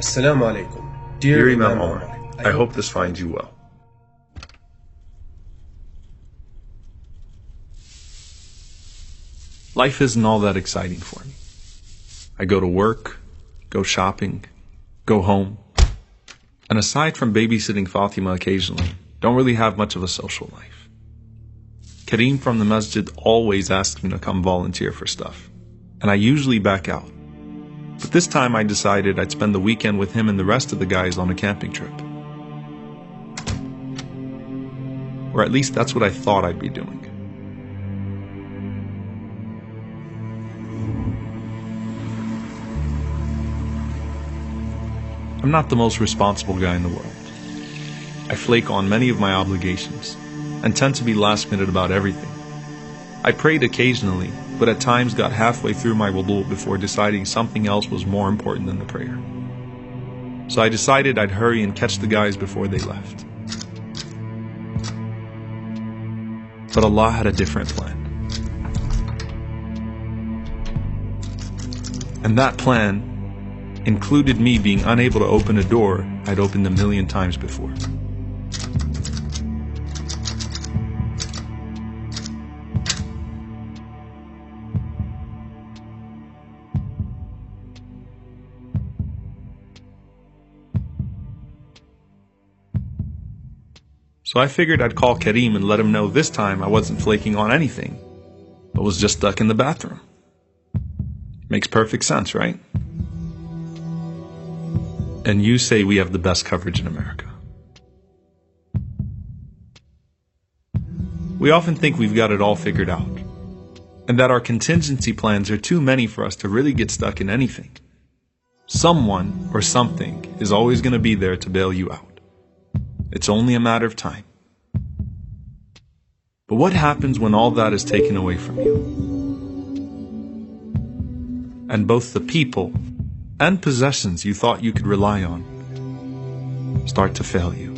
Assalamu alaikum. Dear Imam Omar, I hope this finds you well. Life isn't all that exciting for me. I go to work, go shopping, go home, and aside from babysitting Fatima occasionally, don't really have much of a social life. Kareem from the masjid always asks me to come volunteer for stuff, and I usually back out. But this time I decided I'd spend the weekend with him and the rest of the guys on a camping trip. Or at least that's what I thought I'd be doing. I'm not the most responsible guy in the world. I flake on many of my obligations and tend to be last minute about everything. I prayed occasionally, but at times got halfway through my wudu before deciding something else was more important than the prayer. So I decided I'd hurry and catch the guys before they left. But Allah had a different plan. And that plan included me being unable to open a door I'd opened a million times before. So I figured I'd call Kareem and let him know this time I wasn't flaking on anything, but was just stuck in the bathroom. Makes perfect sense, right? And you say we have the best coverage in America. We often think we've got it all figured out, and that our contingency plans are too many for us to really get stuck in anything. Someone or something is always going to be there to bail you out. It's only a matter of time. But what happens when all that is taken away from you? And both the people and possessions you thought you could rely on start to fail you.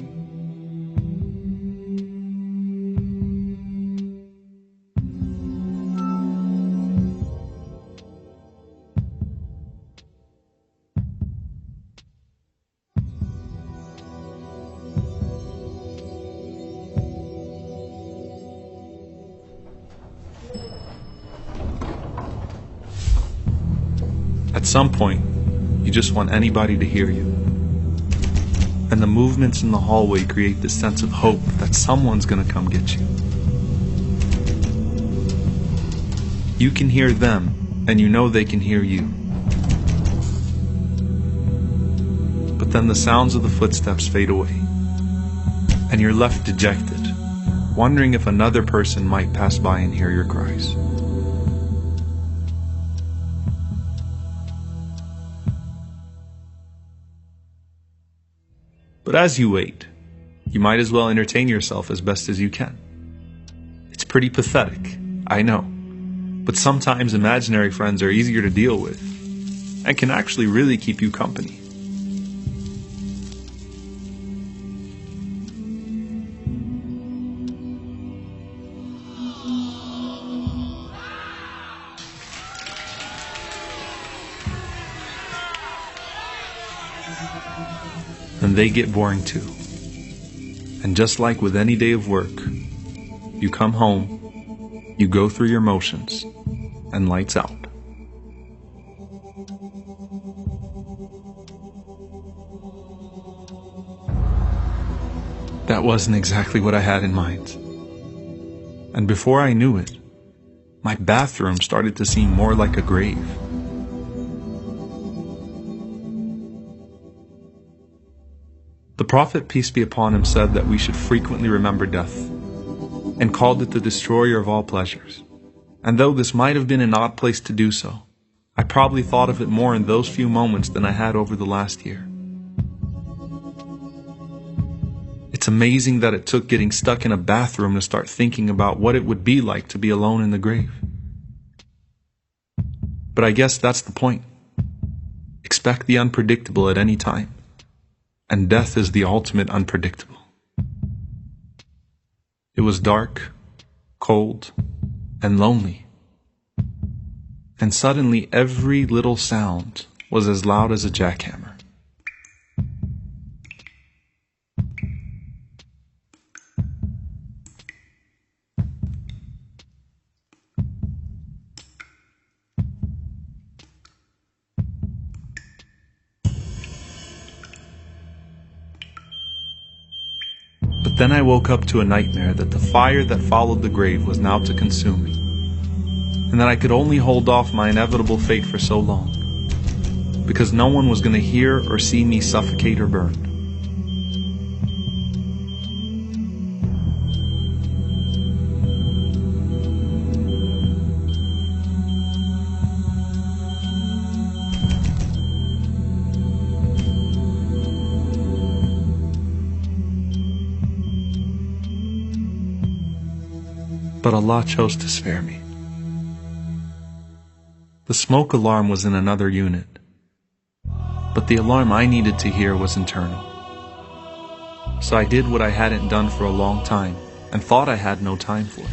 At some point, you just want anybody to hear you. And the movements in the hallway create this sense of hope that someone's gonna come get you. You can hear them, and you know they can hear you. But then the sounds of the footsteps fade away, and you're left dejected, wondering if another person might pass by and hear your cries. But as you wait, you might as well entertain yourself as best as you can. It's pretty pathetic, I know, but sometimes imaginary friends are easier to deal with and can actually really keep you company. And they get boring too. And just like with any day of work, you come home, you go through your motions, and lights out. That wasn't exactly what I had in mind. And before I knew it, my bathroom started to seem more like a grave. The Prophet, peace be upon him, said that we should frequently remember death, and called it the destroyer of all pleasures. And though this might have been an odd place to do so, I probably thought of it more in those few moments than I had over the last year. It's amazing that it took getting stuck in a bathroom to start thinking about what it would be like to be alone in the grave. But I guess that's the point. Expect the unpredictable at any time. And death is the ultimate unpredictable. It was dark, cold, and lonely. And suddenly every little sound was as loud as a jackhammer. But then I woke up to a nightmare that the fire that followed the grave was now to consume me, and that I could only hold off my inevitable fate for so long, because no one was going to hear or see me suffocate or burn. But Allah chose to spare me. The smoke alarm was in another unit, but the alarm I needed to hear was internal. So I did what I hadn't done for a long time and thought I had no time for.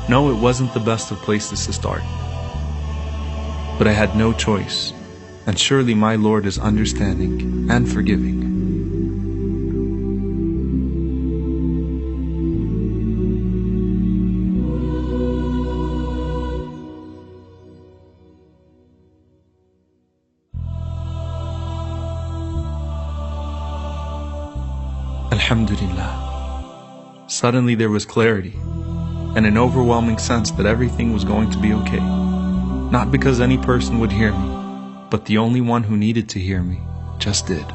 No, it wasn't the best of places to start, but I had no choice, and surely my Lord is understanding and forgiving. Alhamdulillah. Suddenly there was clarity and an overwhelming sense that everything was going to be okay. Not because any person would hear me, but the only one who needed to hear me just did.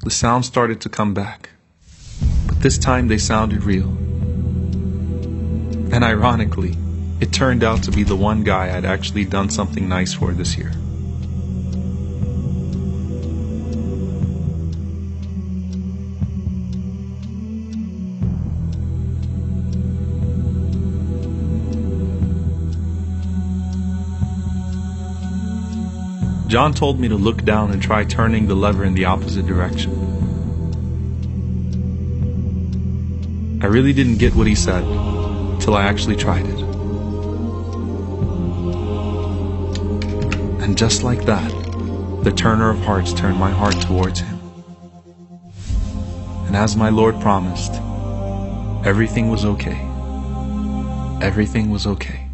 The sounds started to come back, but this time they sounded real. And ironically, it turned out to be the one guy I'd actually done something nice for this year. John told me to look down and try turning the lever in the opposite direction. I really didn't get what he said till I actually tried it. And just like that, the turner of hearts turned my heart towards him. And as my Lord promised, everything was okay. Everything was okay.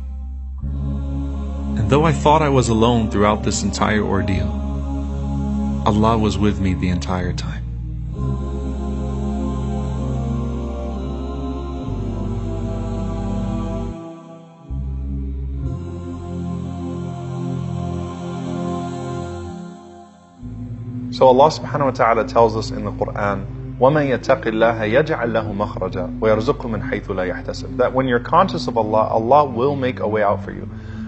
And though I thought I was alone throughout this entire ordeal, Allah was with me the entire time. So Allah subhanahu wa ta'ala tells us in the Quran, وَمَنْ يَتَقِ اللَّهَ يَجْعَلْ لَهُ مَخْرَجًا وَيَرْزُقْهُ مِنْ حَيْثُ لَا يَحْتَسِبُ. That when you're conscious of Allah, Allah will make a way out for you.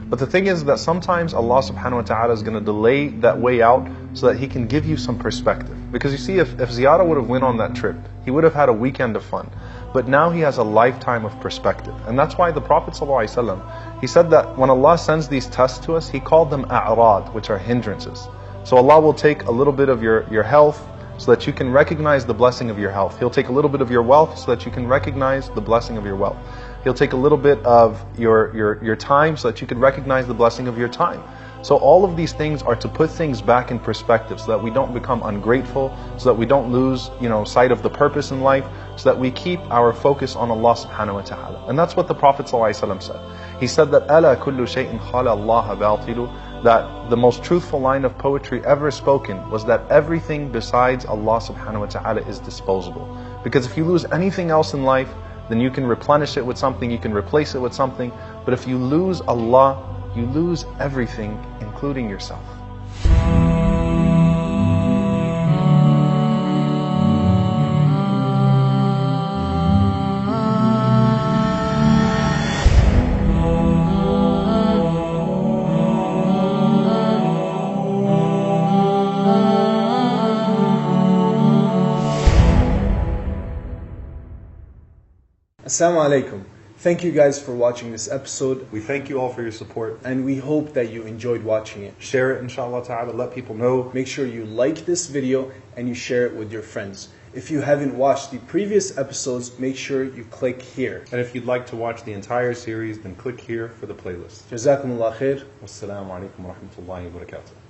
But the thing is that sometimes Allah subhanahu wa ta'ala is going to delay that way out so that He can give you some perspective. Because you see, if Ziyara would have went on that trip, he would have had a weekend of fun. But now he has a lifetime of perspective. And that's why the Prophet ﷺ, he said that when Allah sends these tests to us, He called them a'rad, which are hindrances. So Allah will take a little bit of your health so that you can recognize the blessing of your health. He'll take a little bit of your wealth so that you can recognize the blessing of your wealth. He'll take a little bit of your time so that you can recognize the blessing of your time. So all of these things are to put things back in perspective so that we don't become ungrateful, so that we don't lose, sight of the purpose in life, so that we keep our focus on Allah subhanahu wa ta'ala. And that's what the Prophet ﷺ said. He said that أَلَا كُلُّ شَيْءٍ خَالَ اللَّهَ بَاطِلُ, that the most truthful line of poetry ever spoken was that everything besides Allah subhanahu wa ta'ala is disposable. Because if you lose anything else in life, then you can replenish it with something, you can replace it with something. But if you lose Allah, you lose everything, including yourself. Assalamu alaikum. Thank you guys for watching this episode. We thank you all for your support. And we hope that you enjoyed watching it. Share it, inshallah ta'ala, let people know. Make sure you like this video and you share it with your friends. If you haven't watched the previous episodes, make sure you click here. And if you'd like to watch the entire series, then click here for the playlist. Jazakumullah khair. Wassalamu alaikum wa rahmatullahi wa barakatuh.